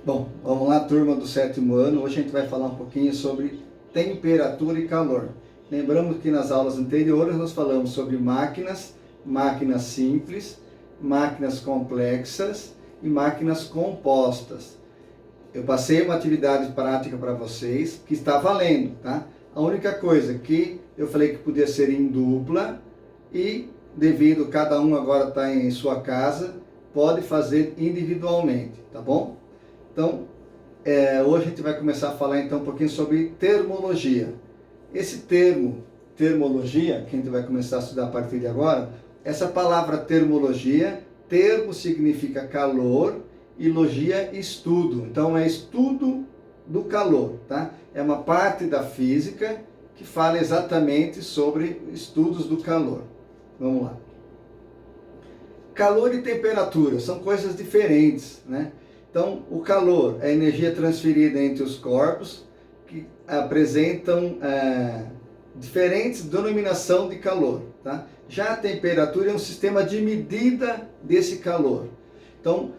Bom, vamos lá, turma do sétimo ano. Hoje a gente vai falar um pouquinho sobre temperatura e calor. Lembramos que nas aulas anteriores nós falamos sobre máquinas, máquinas simples, máquinas complexas e máquinas compostas. Eu passei uma atividade prática para vocês que está valendo, tá? A única coisa que eu falei que podia ser em dupla e devido cada um agora está em sua casa, pode fazer individualmente, tá bom? Então, hoje a gente vai começar a falar então um pouquinho sobre termologia. Esse termo, termologia, que a gente vai começar a estudar a partir de agora, essa palavra termologia, termo significa calor e logia estudo. Então, é estudo do calor, tá? É uma parte da física que fala exatamente sobre estudos do calor. Vamos lá. Calor e temperatura são coisas diferentes, né? Então, o calor é a energia transferida entre os corpos que apresentam diferentes denominação de calor, tá? Já a temperatura é um sistema de medida desse calor. Então,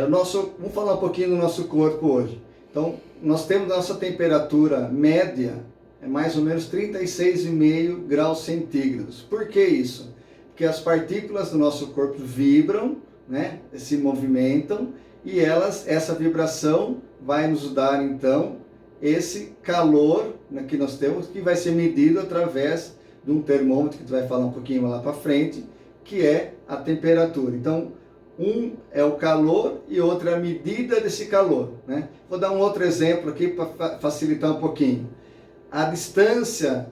vamos falar um pouquinho do nosso corpo hoje. Então, nós temos nossa temperatura média, é mais ou menos 36,5 graus centígrados. Por que isso? Porque as partículas do nosso corpo vibram, né? Se movimentam, e essa vibração vai nos dar então esse calor que nós temos, que vai ser medido através de um termômetro, que tu vai falar um pouquinho lá para frente, que é a temperatura. Então, um é o calor e outro é a medida desse calor, né? Vou dar um outro exemplo aqui para facilitar um pouquinho. A distância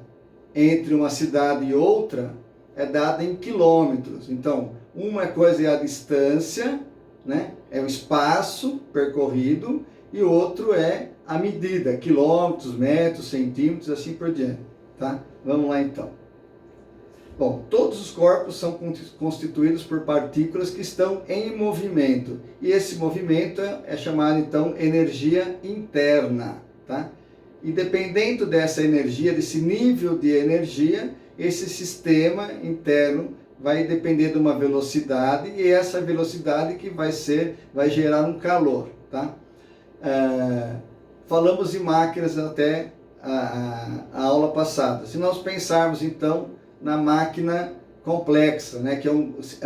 entre uma cidade e outra é dada em quilômetros. Então, uma coisa é a distância, né? É o espaço percorrido, e outro é a medida, quilômetros, metros, centímetros, assim por diante, tá? Vamos lá então. Bom, todos os corpos são constituídos por partículas que estão em movimento, e esse movimento é chamado então energia interna, tá? E dependendo dessa energia, desse nível de energia, esse sistema interno vai depender de uma velocidade, e essa velocidade que vai gerar um calor, tá? Falamos de máquinas até a aula passada. Se nós pensarmos então na máquina complexa, né, que é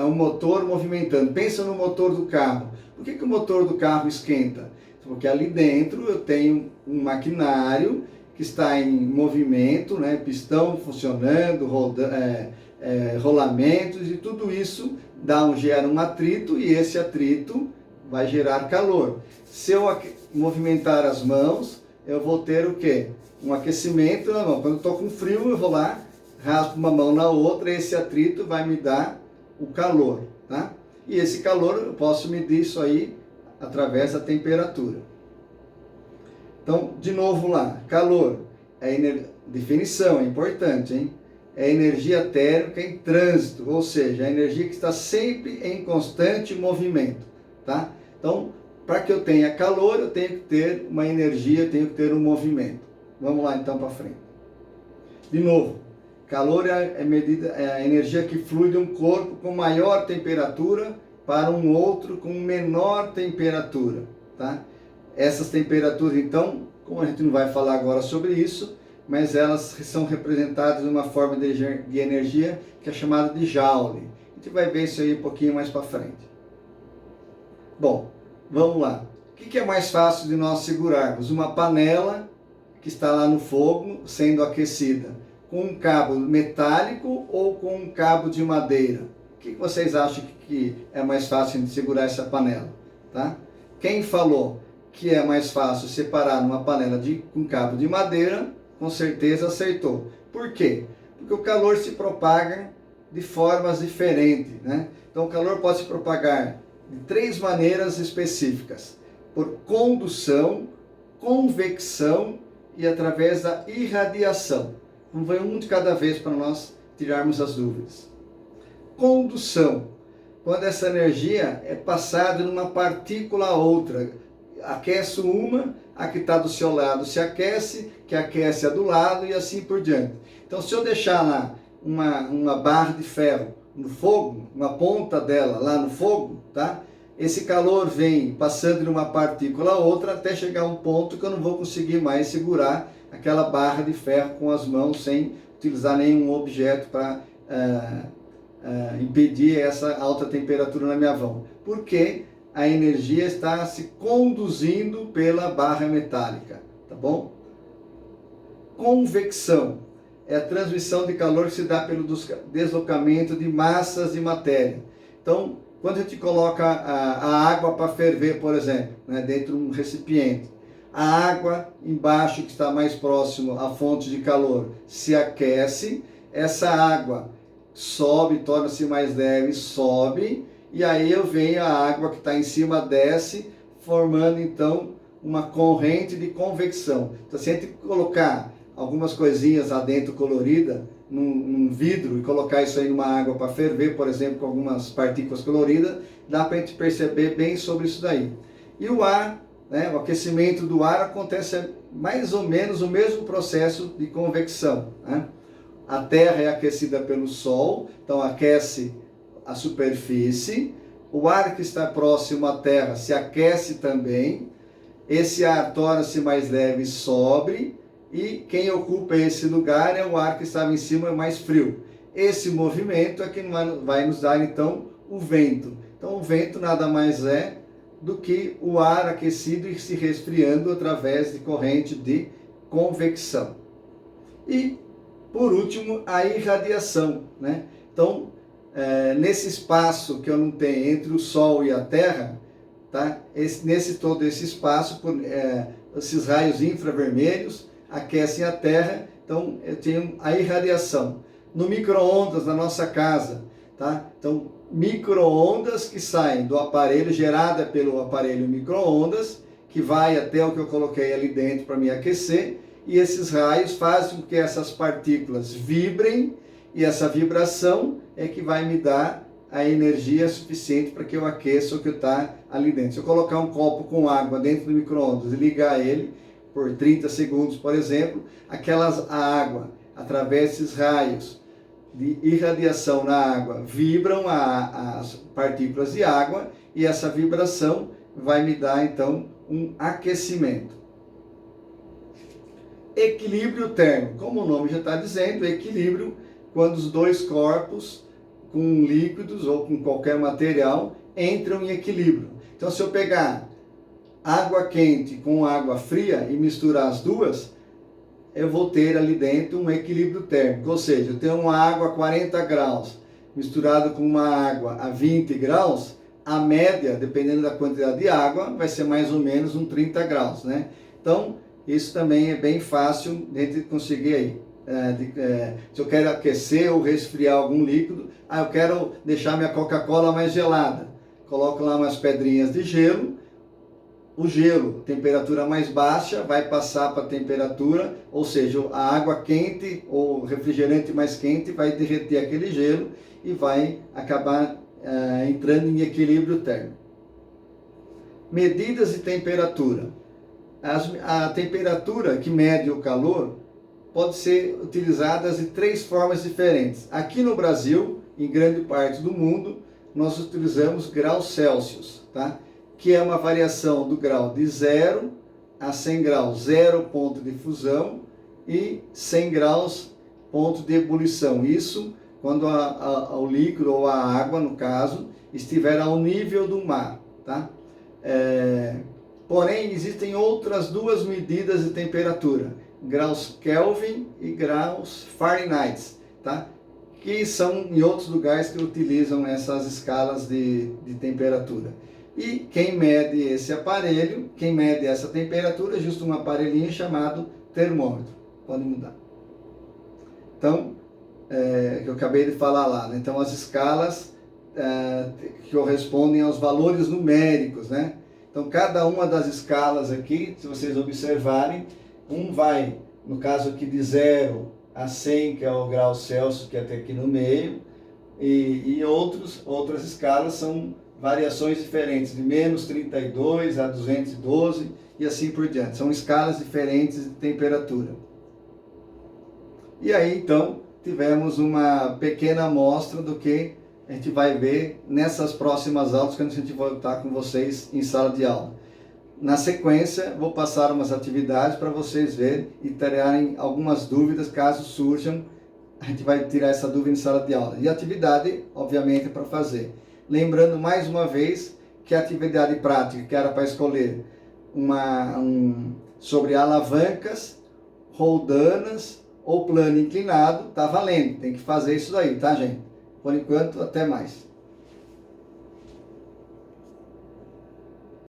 um motor movimentando. Pensa no motor do carro. Por que o motor do carro esquenta? Porque ali dentro eu tenho um maquinário que está em movimento, né, pistão funcionando, rolamentos, e tudo isso gera um atrito, e esse atrito vai gerar calor. Se eu movimentar as mãos, eu vou ter o quê? Um aquecimento na mão. Quando eu estou com frio, eu vou lá, raspo uma mão na outra, e esse atrito vai me dar o calor, tá? E esse calor, eu posso medir isso aí através da temperatura. Então, de novo lá, calor, definição, é importante, hein? É energia térmica em trânsito, ou seja, a energia que está sempre em constante movimento, tá? Então, para que eu tenha calor, eu tenho que ter uma energia, eu tenho que ter um movimento. Vamos lá então para frente. De novo, calor é a energia que flui de um corpo com maior temperatura para um outro com menor temperatura, tá? Essas temperaturas, então, como a gente não vai falar agora sobre isso, mas elas são representadas numa forma de energia que é chamada de Joule. A gente vai ver isso aí um pouquinho mais para frente. Bom, vamos lá. O que é mais fácil de nós segurarmos? Uma panela que está lá no fogo sendo aquecida, com um cabo metálico ou com um cabo de madeira? O que vocês acham que é mais fácil de segurar essa panela? Tá? Quem falou que é mais fácil separar numa panela com cabo de madeira, com certeza acertou. Por quê? Porque o calor se propaga de formas diferentes, né? Então o calor pode se propagar de 3 maneiras específicas: por condução, convecção e através da irradiação. Vamos ver um de cada vez para nós tirarmos as dúvidas. Condução, quando essa energia é passada de uma partícula a outra. Aquece uma, a que está do seu lado se aquece, que aquece a do lado, e assim por diante. Então, se eu deixar lá uma barra de ferro no fogo, uma ponta dela lá no fogo, tá? esse calor vem passando de uma partícula a outra até chegar a um ponto que eu não vou conseguir mais segurar aquela barra de ferro com as mãos sem utilizar nenhum objeto para impedir essa alta temperatura na minha mão. Porque a energia está se conduzindo pela barra metálica, tá bom? Convecção é a transmissão de calor que se dá pelo deslocamento de massas de matéria. Então, quando a gente coloca a água para ferver, por exemplo, né, dentro de um recipiente, a água embaixo, que está mais próximo à fonte de calor, se aquece, essa água sobe, torna-se mais leve, sobe, e aí eu venho a água que está em cima desce, formando então uma corrente de convecção. Então, se a gente colocar algumas coisinhas lá dentro colorida num vidro e colocar isso aí numa água para ferver, por exemplo, com algumas partículas coloridas, dá para a gente perceber bem sobre isso daí. E o ar, né, o aquecimento do ar acontece mais ou menos o mesmo processo de convecção, né? A Terra é aquecida pelo Sol, então aquece a superfície, o ar que está próximo à Terra se aquece também, esse ar torna-se mais leve e sobe, e quem ocupa esse lugar é o ar que estava em cima mais frio. Esse movimento é que vai nos dar então o vento. Então o vento nada mais é do que o ar aquecido e se resfriando através de corrente de convecção. E por último, a irradiação, né? Então, nesse espaço que eu não tenho entre o Sol e a Terra, tá? Todo esse espaço, esses raios infravermelhos aquecem a Terra, então eu tenho a irradiação. No micro-ondas da nossa casa, tá? Então, micro-ondas que saem do aparelho, gerada pelo aparelho micro-ondas, que vai até o que eu coloquei ali dentro para me aquecer, e esses raios fazem com que essas partículas vibrem, e essa vibração é que vai me dar a energia suficiente para que eu aqueça o que está ali dentro. Se eu colocar um copo com água dentro do micro-ondas e ligar ele por 30 segundos, por exemplo, a água, através desses raios de irradiação na água, vibram as partículas de água, e essa vibração vai me dar então um aquecimento. Equilíbrio térmico, como o nome já está dizendo, equilíbrio quando os dois corpos com líquidos ou com qualquer material entram em equilíbrio. Então, se eu pegar água quente com água fria e misturar as duas, eu vou ter ali dentro um equilíbrio térmico, ou seja, eu tenho uma água a 40 graus misturado com uma água a 20 graus, a média, dependendo da quantidade de água, vai ser mais ou menos um 30 graus, né? Então, isso também é bem fácil de a gente conseguir aí. Se eu quero aquecer ou resfriar algum líquido, eu quero deixar minha Coca-Cola mais gelada. Coloco lá umas pedrinhas de gelo. O gelo, temperatura mais baixa, vai passar para a temperatura, ou seja, a água quente ou refrigerante mais quente vai derreter aquele gelo e vai acabar entrando em equilíbrio térmico. Medidas de temperatura. A temperatura que mede o calor pode ser utilizada de 3 formas diferentes. Aqui no Brasil, em grande parte do mundo, nós utilizamos graus Celsius, tá? Que é uma variação do grau de 0 a 100 graus, 0 ponto de fusão e 100 graus ponto de ebulição. Isso quando o líquido ou a água, no caso, estiver ao nível do mar, tá? Porém, existem outras 2 medidas de temperatura, graus Kelvin e graus Fahrenheit, tá? Que são em outros lugares que utilizam essas escalas de temperatura. E quem mede esse aparelho, quem mede essa temperatura, é justo um aparelhinho chamado termômetro. Pode mudar. Então, que eu acabei de falar lá, né? Então, as escalas que correspondem aos valores numéricos, né? Então, cada uma das escalas aqui, se vocês observarem, vai, no caso aqui de 0 a 100, que é o grau Celsius, que é até aqui no meio, e outras escalas são variações diferentes, de menos 32 a 212 e assim por diante. São escalas diferentes de temperatura. E aí, então, tivemos uma pequena amostra do que a gente vai ver nessas próximas aulas, quando a gente voltar com vocês em sala de aula. Na sequência, vou passar umas atividades para vocês verem e terem algumas dúvidas, caso surjam, a gente vai tirar essa dúvida em sala de aula. E atividade, obviamente, para fazer. Lembrando mais uma vez que a atividade prática, que era para escolher sobre alavancas, roldanas ou plano inclinado, tá valendo. Tem que fazer isso daí, tá, gente? Por enquanto, até mais.